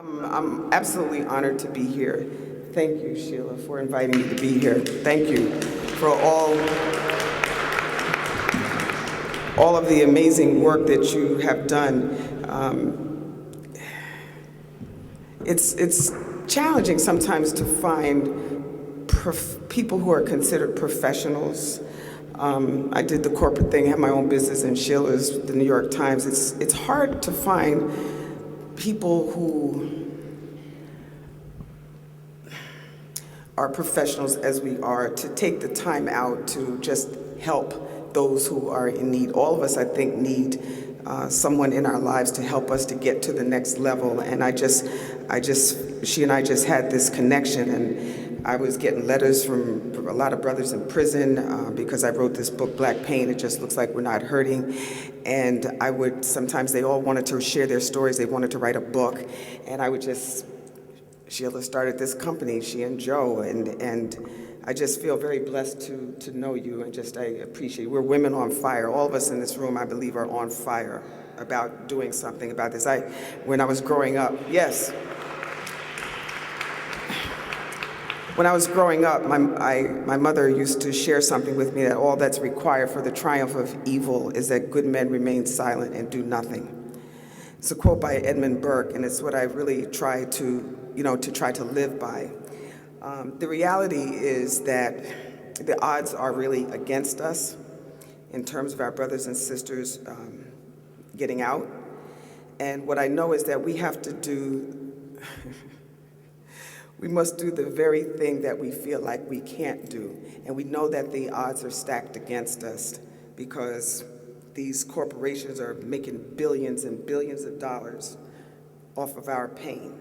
I'm absolutely honored to be here. Thank you, Sheila, for inviting me to be here. Thank you for all of the amazing work that you have done. It's challenging sometimes to find people who are considered professionals. I did the corporate thing, had my own business, and Sheila's the New York Times. It's hard to find people who are professionals as we are, to take the time out to just help those who are in need. All of us, I think, need someone in our lives to help us to get to the next level. And she and I just had this connection, and I was getting letters from a lot of brothers in prison because I wrote this book, Black Pain, It Just Looks Like We're Not Hurting. And sometimes they all wanted to share their stories, they wanted to write a book, and Sheila started this company, she and Joe, and I just feel very blessed to know you, and I appreciate it. We're women on fire. All of us in this room, I believe, are on fire about doing something about this. When I was growing up, yes. When I was growing up, my mother used to share something with me, that all that's required for the triumph of evil is that good men remain silent and do nothing. It's a quote by Edmund Burke, and it's what I really try to live by. The reality is that the odds are really against us in terms of our brothers and sisters getting out. And what I know is that we have to do, we must do the very thing that we feel like we can't do. And we know that the odds are stacked against us because these corporations are making billions and billions of dollars off of our pain.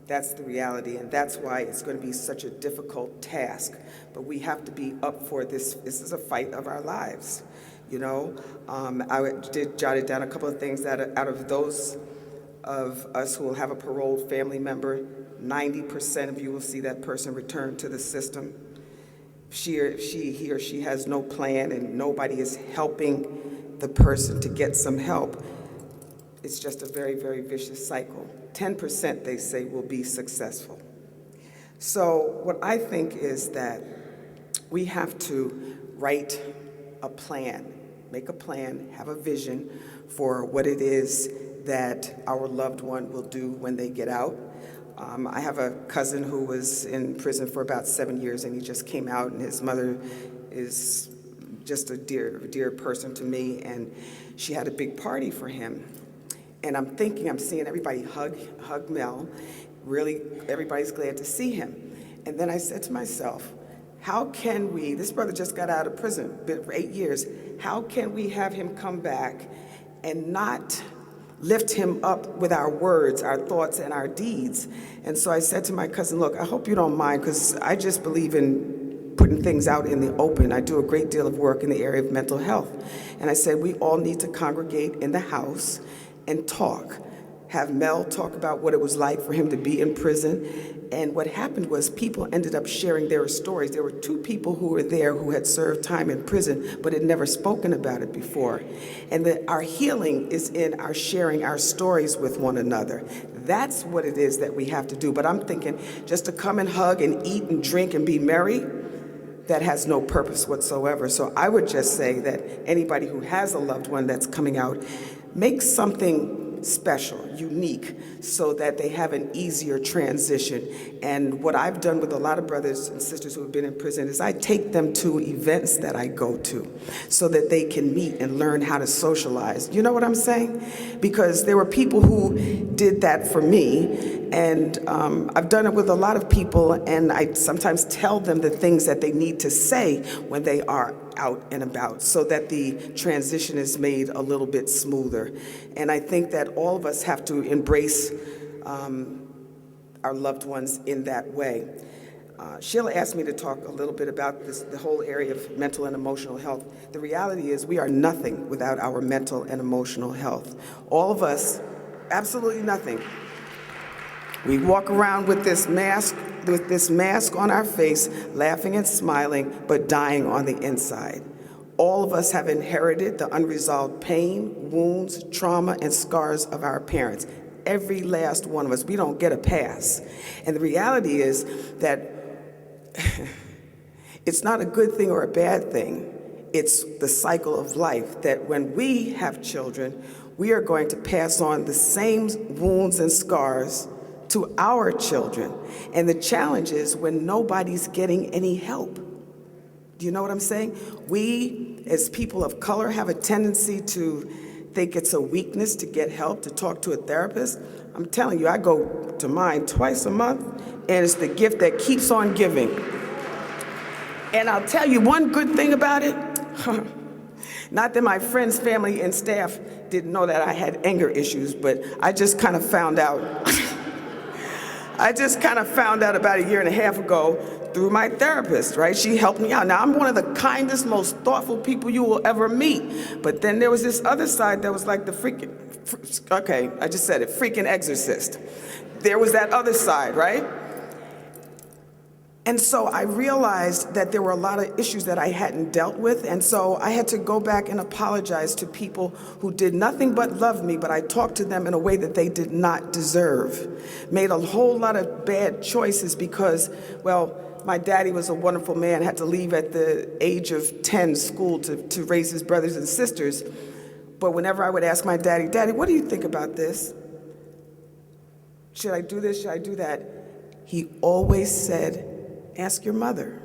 That's the reality, and that's why it's going to be such a difficult task. But we have to be up for this. This is a fight of our lives, you know. I jotted down a couple of things that out of those of us who will have a paroled family member, 90% of you will see that person return to the system. He or she has no plan, and nobody is helping the person to get some help. It's just a very, very vicious cycle. 10%, they say, will be successful. So what I think is that we have to write a plan, make a plan, have a vision for what it is that our loved one will do when they get out. I have a cousin who was in prison for about 7 years, and he just came out, and his mother is just a dear person to me, and she had a big party for him. And I'm seeing everybody hug Mel. Really, everybody's glad to see him. And then I said to myself, how can we, this brother just got out of prison, been for 8 years, how can we have him come back and not lift him up with our words, our thoughts, and our deeds? And so I said to my cousin, look, I hope you don't mind, because I just believe in putting things out in the open. I do a great deal of work in the area of mental health. And I said, we all need to congregate in the house and talk. Have Mel talk about what it was like for him to be in prison. And what happened was people ended up sharing their stories. There were 2 people who were there who had served time in prison but had never spoken about it before. And our healing is in our sharing our stories with one another. That's what it is that we have to do. But I'm thinking just to come and hug and eat and drink and be merry, that has no purpose whatsoever. So I would just say that anybody who has a loved one that's coming out, make something special, unique, so that they have an easier transition. And what I've done with a lot of brothers and sisters who have been in prison is I take them to events that I go to so that they can meet and learn how to socialize. You know what I'm saying? Because there were people who did that for me, and I've done it with a lot of people, and I sometimes tell them the things that they need to say when they are out and about so that the transition is made a little bit smoother. And I think that all of us have to embrace our loved ones in that way. Sheila asked me to talk a little bit about the whole area of mental and emotional health. The reality is we are nothing without our mental and emotional health. All of us, absolutely nothing. We walk around with this mask on our face, laughing and smiling, but dying on the inside. All of us have inherited the unresolved pain, wounds, trauma, and scars of our parents. every last one of us. We don't get a pass. And the reality is that it's not a good thing or a bad thing. It's the cycle of life, that when we have children, we are going to pass on the same wounds and scars to our children. And the challenge is when nobody's getting any help. Do you know what I'm saying? We, as people of color, have a tendency to think it's a weakness to get help, to talk to a therapist. I'm telling you, I go to mine twice a month, and it's the gift that keeps on giving. And I'll tell you one good thing about it. Not that my friends, family, and staff didn't know that I had anger issues, but I just kind of found out. I just kind of found out about a year and a half ago through my therapist, right? She helped me out. Now, I'm one of the kindest, most thoughtful people you will ever meet. But then there was this other side that was like the freaking, okay, I just said it, freaking exorcist. There was that other side, right? And so I realized that there were a lot of issues that I hadn't dealt with, and so I had to go back and apologize to people who did nothing but love me, but I talked to them in a way that they did not deserve. Made a whole lot of bad choices because, well, my daddy was a wonderful man, had to leave at the age of 10 school to raise his brothers and sisters. But whenever I would ask my daddy, "Daddy, what do you think about this? Should I do this? Should I do that?" He always said, "Ask your mother."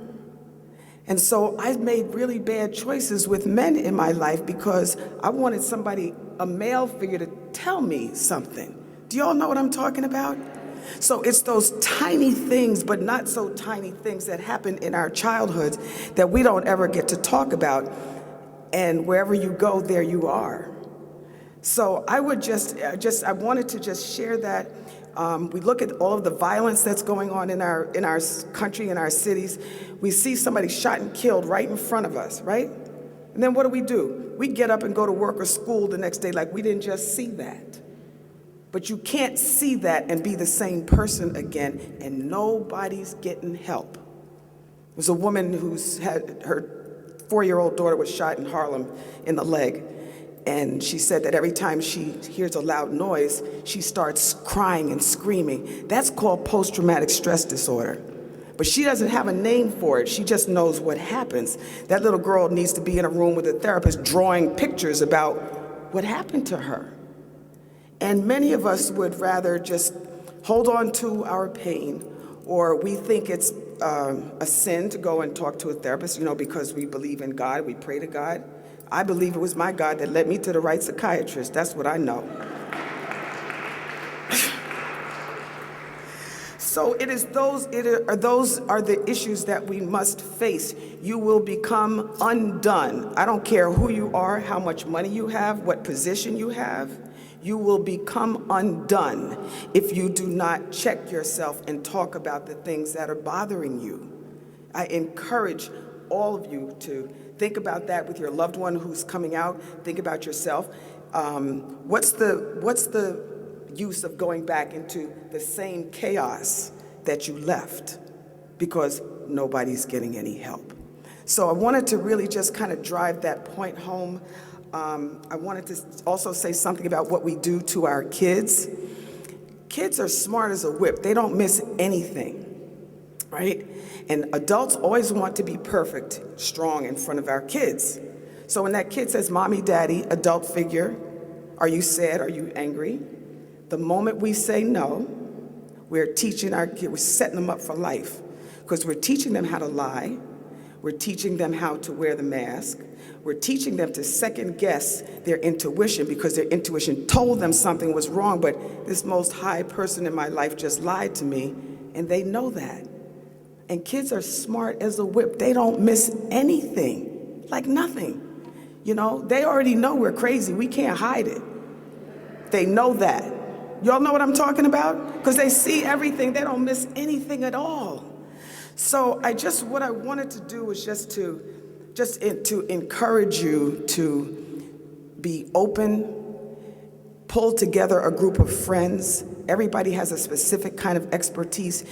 And so I made really bad choices with men in my life because I wanted somebody, a male figure, to tell me something. Do y'all know what I'm talking about? So it's those tiny things, but not so tiny things that happen in our childhoods that we don't ever get to talk about. And wherever you go, there you are. So I would I wanted to just share that. We look at all of the violence that's going on in our country, in our cities. We see somebody shot and killed right in front of us, right? And then what do? We get up and go to work or school the next day like we didn't just see that. But you can't see that and be the same person again, and nobody's getting help. There's a woman who's had her 4-year-old daughter was shot in Harlem in the leg. And she said that every time she hears a loud noise, she starts crying and screaming. That's called post-traumatic stress disorder. But she doesn't have a name for it. She just knows what happens. That little girl needs to be in a room with a therapist drawing pictures about what happened to her. And many of us would rather just hold on to our pain, or we think it's a sin to go and talk to a therapist, because we believe in God, we pray to God. I believe it was my God that led me to the right psychiatrist. That's what I know. So those are the issues that we must face. You will become undone. I don't care who you are, how much money you have, what position you have. You will become undone if you do not check yourself and talk about the things that are bothering you. I encourage all of you to think about that with your loved one who's coming out. Think about yourself. What's the use of going back into the same chaos that you left because nobody's getting any help? So I wanted to really just kind of drive that point home. I wanted to also say something about what we do to our kids. Kids are smart as a whip. They don't miss anything, right? And adults always want to be perfect, strong in front of our kids. So when that kid says, "Mommy, Daddy," adult figure, "Are you sad? Are you angry?" The moment we say no, we're teaching our kids, we're setting them up for life, because we're teaching them how to lie. We're teaching them how to wear the mask. We're teaching them to second guess their intuition because their intuition told them something was wrong, but this most high person in my life just lied to me, and they know that. And kids are smart as a whip. They don't miss anything, like nothing. They already know we're crazy. We can't hide it. They know that. Y'all know what I'm talking about? Because they see everything. They don't miss anything at all. So what I wanted to do was just to encourage you to be open, pull together a group of friends. Everybody has a specific kind of expertise,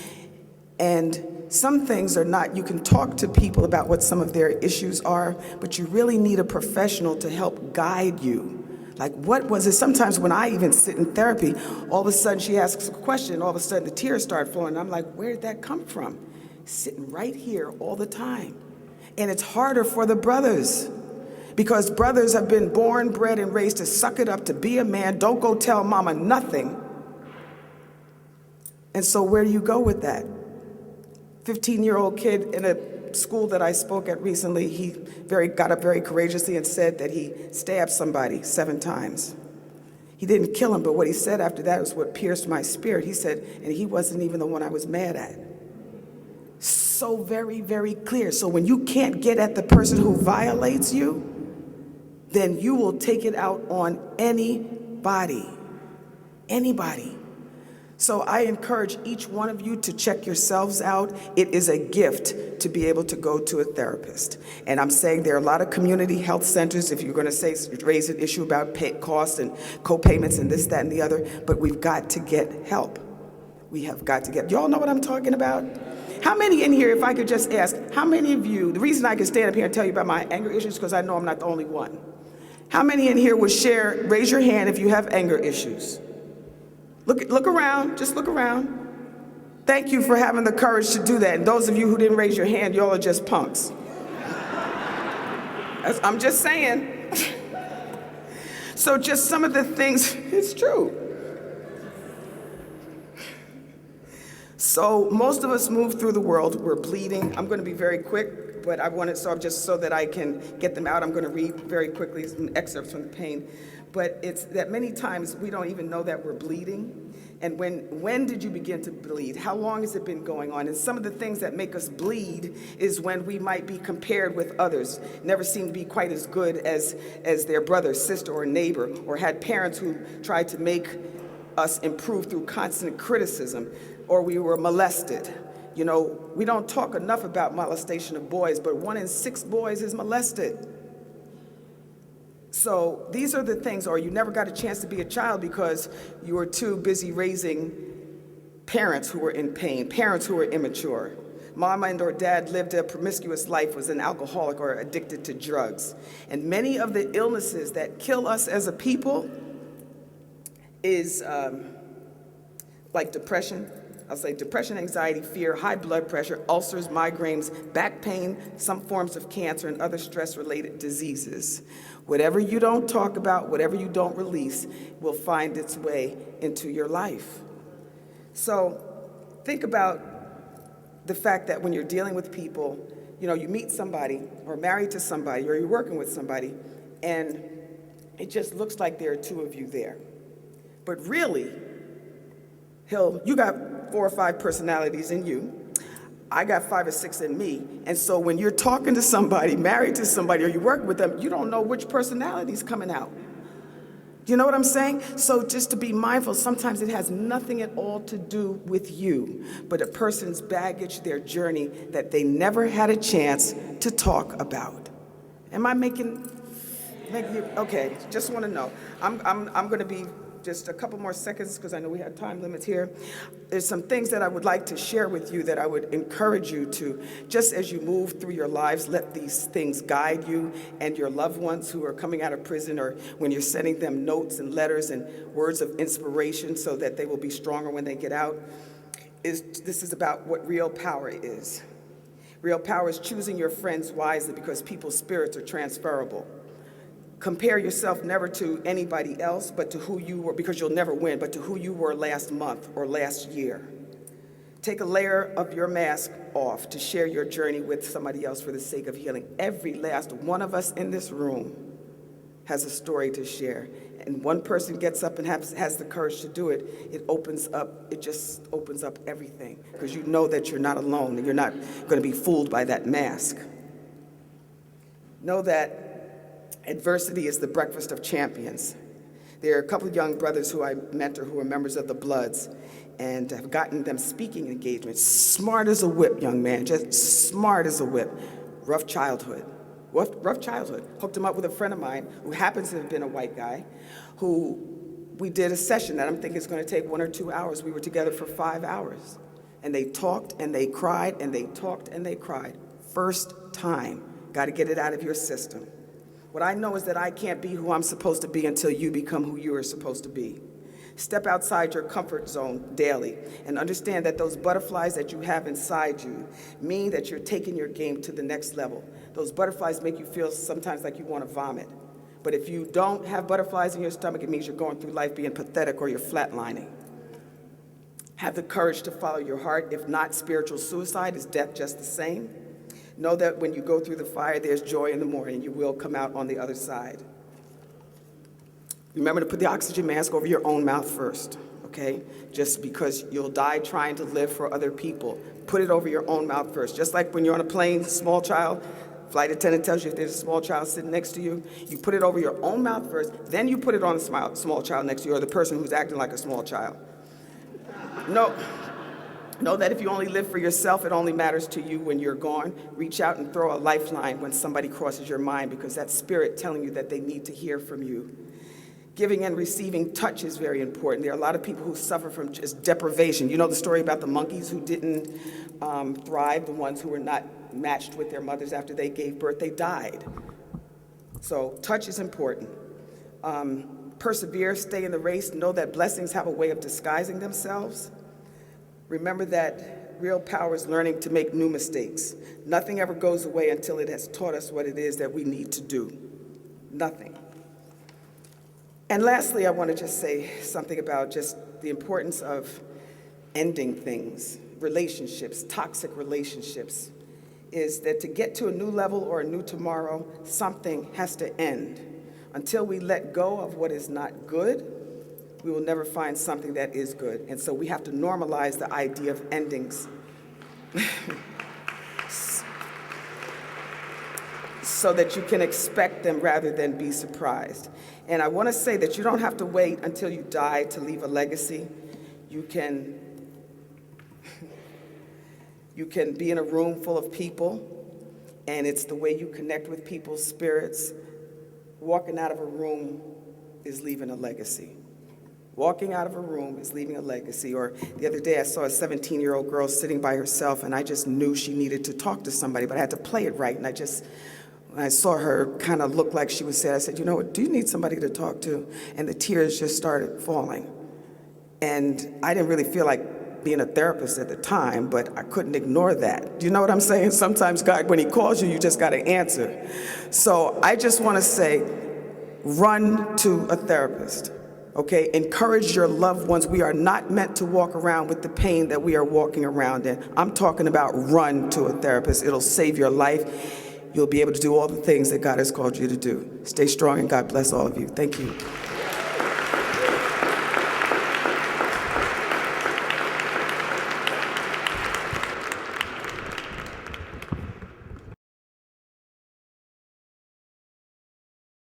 and some things are not, you can talk to people about what some of their issues are, but you really need a professional to help guide you. Like, what was it? Sometimes when I even sit in therapy, all of a sudden she asks a question, all of a sudden the tears start flowing. I'm like, where did that come from? Sitting right here all the time. And it's harder for the brothers, because brothers have been born, bred, and raised to suck it up, to be a man. Don't go tell mama nothing. And so where do you go with that? 15-year-old kid in a school that I spoke at recently, he got up very courageously and said that he stabbed somebody 7 times. He didn't kill him, but what he said after that was what pierced my spirit. He said, and he wasn't even the one I was mad at. So very, very clear. So when you can't get at the person who violates you, then you will take it out on anybody. Anybody. So I encourage each one of you to check yourselves out. It is a gift to be able to go to a therapist. And I'm saying there are a lot of community health centers, if you're going to raise an issue about costs and co-payments and this, that, and the other, but we've got to get help. We have got to get, y'all know what I'm talking about? How many in here, if I could just ask, how many of you, the reason I can stand up here and tell you about my anger issues is because I know I'm not the only one. How many in here would raise your hand if you have anger issues? Look around, just look around. Thank you for having the courage to do that. And those of you who didn't raise your hand, y'all are just punks. I'm just saying. So just some of the things, it's true. So most of us move through the world, we're bleeding. I'm going to be very quick, but so that I can get them out, I'm going to read very quickly some excerpts from the pain. But it's that many times we don't even know that we're bleeding. And when did you begin to bleed? How long has it been going on? And some of the things that make us bleed is when we might be compared with others, never seem to be quite as good as their brother, sister, or neighbor, or had parents who tried to make us improve through constant criticism, or we were molested. You know, we don't talk enough about molestation of boys, but 1 in 6 boys is molested. So these are the things, or you never got a chance to be a child because you were too busy raising parents who were in pain, parents who were immature. Mama and or dad lived a promiscuous life, was an alcoholic or addicted to drugs. And many of the illnesses that kill us as a people is like depression. I'll say depression, anxiety, fear, high blood pressure, ulcers, migraines, back pain, some forms of cancer, and other stress-related diseases. Whatever you don't talk about, whatever you don't release, will find its way into your life. So think about the fact that when you're dealing with people, you know, you meet somebody, or married to somebody, or you're working with somebody, and it just looks like there are 2 of you there. But really, you got 4 or 5 personalities in you. I got 5 or 6 in me. And so when you're talking to somebody, married to somebody, or you work with them, you don't know which personality is coming out. Do you know what I'm saying? So just to be mindful, sometimes it has nothing at all to do with you, but a person's baggage, their journey that they never had a chance to talk about. Am I making you, okay, just want to know. I'm going to be just a couple more seconds because I know we have time limits here. There's some things that I would like to share with you that I would encourage you to, just as you move through your lives, let these things guide you and your loved ones who are coming out of prison, or when you're sending them notes and letters and words of inspiration so that they will be stronger when they get out. This is about what real power is. Real power is choosing your friends wisely because people's spirits are transferable. Compare yourself never to anybody else, but to who you were, because you'll never win, but to who you were last month or last year. Take a layer of your mask off to share your journey with somebody else for the sake of healing. Every last one of us in this room has a story to share. And one person gets up and has the courage to do it, it just opens up everything, because you know that you're not alone and you're not going to be fooled by that mask. Know that adversity is the breakfast of champions. There are a couple of young brothers who I mentor who are members of the Bloods and have gotten them speaking engagements. Smart as a whip, young man, just smart as a whip. Rough childhood. Hooked him up with a friend of mine who happens to have been a white guy, who we did a session that I'm thinking is going to take 1 or 2 hours. We were together for 5 hours. And they talked and they cried and they talked and they cried. First time. Got to get it out of your system. What I know is that I can't be who I'm supposed to be until you become who you are supposed to be. Step outside your comfort zone daily and understand that those butterflies that you have inside you mean that you're taking your game to the next level. Those butterflies make you feel sometimes like you want to vomit. But if you don't have butterflies in your stomach, it means you're going through life being pathetic or you're flatlining. Have the courage to follow your heart. If not, spiritual suicide is death just the same. Know that when you go through the fire, there's joy in the morning. You will come out on the other side. Remember to put the oxygen mask over your own mouth first, okay? Just because you'll die trying to live for other people. Put it over your own mouth first. Just like when you're on a plane, small child, flight attendant tells you if there's a small child sitting next to you, you put it over your own mouth first, then you put it on the small child next to you or the person who's acting like a small child. Know that if you only live for yourself, it only matters to you when you're gone. Reach out and throw a lifeline when somebody crosses your mind because that's spirit telling you that they need to hear from you. Giving and receiving touch is very important. There are a lot of people who suffer from just deprivation. You know the story about the monkeys who didn't thrive, the ones who were not matched with their mothers after they gave birth, they died. So touch is important. Persevere, stay in the race, know that blessings have a way of disguising themselves. Remember that real power is learning to make new mistakes. Nothing ever goes away until it has taught us what it is that we need to do. Nothing. And lastly, I want to just say something about just the importance of ending things, relationships, toxic relationships, is that to get to a new level or a new tomorrow, something has to end. Until we let go of what is not good, we will never find something that is good. And so we have to normalize the idea of endings. So that you can expect them rather than be surprised. And I want to say that you don't have to wait until you die to leave a legacy. You can be in a room full of people, and it's the way you connect with people's spirits. Walking out of a room is leaving a legacy. Walking out of a room is leaving a legacy. Or the other day I saw a 17-year-old girl sitting by herself, and I just knew she needed to talk to somebody, but I had to play it right. And when I saw her kind of look like she was sad, I said, you know what, do you need somebody to talk to? And the tears just started falling. And I didn't really feel like being a therapist at the time, but I couldn't ignore that. Do you know what I'm saying? Sometimes God, when he calls you, you just got to answer. So I just want to say, run to a therapist. Okay, encourage your loved ones. We are not meant to walk around with the pain that we are walking around in. I'm talking about run to a therapist. It'll save your life. You'll be able to do all the things that God has called you to do. Stay strong and God bless all of you. Thank you.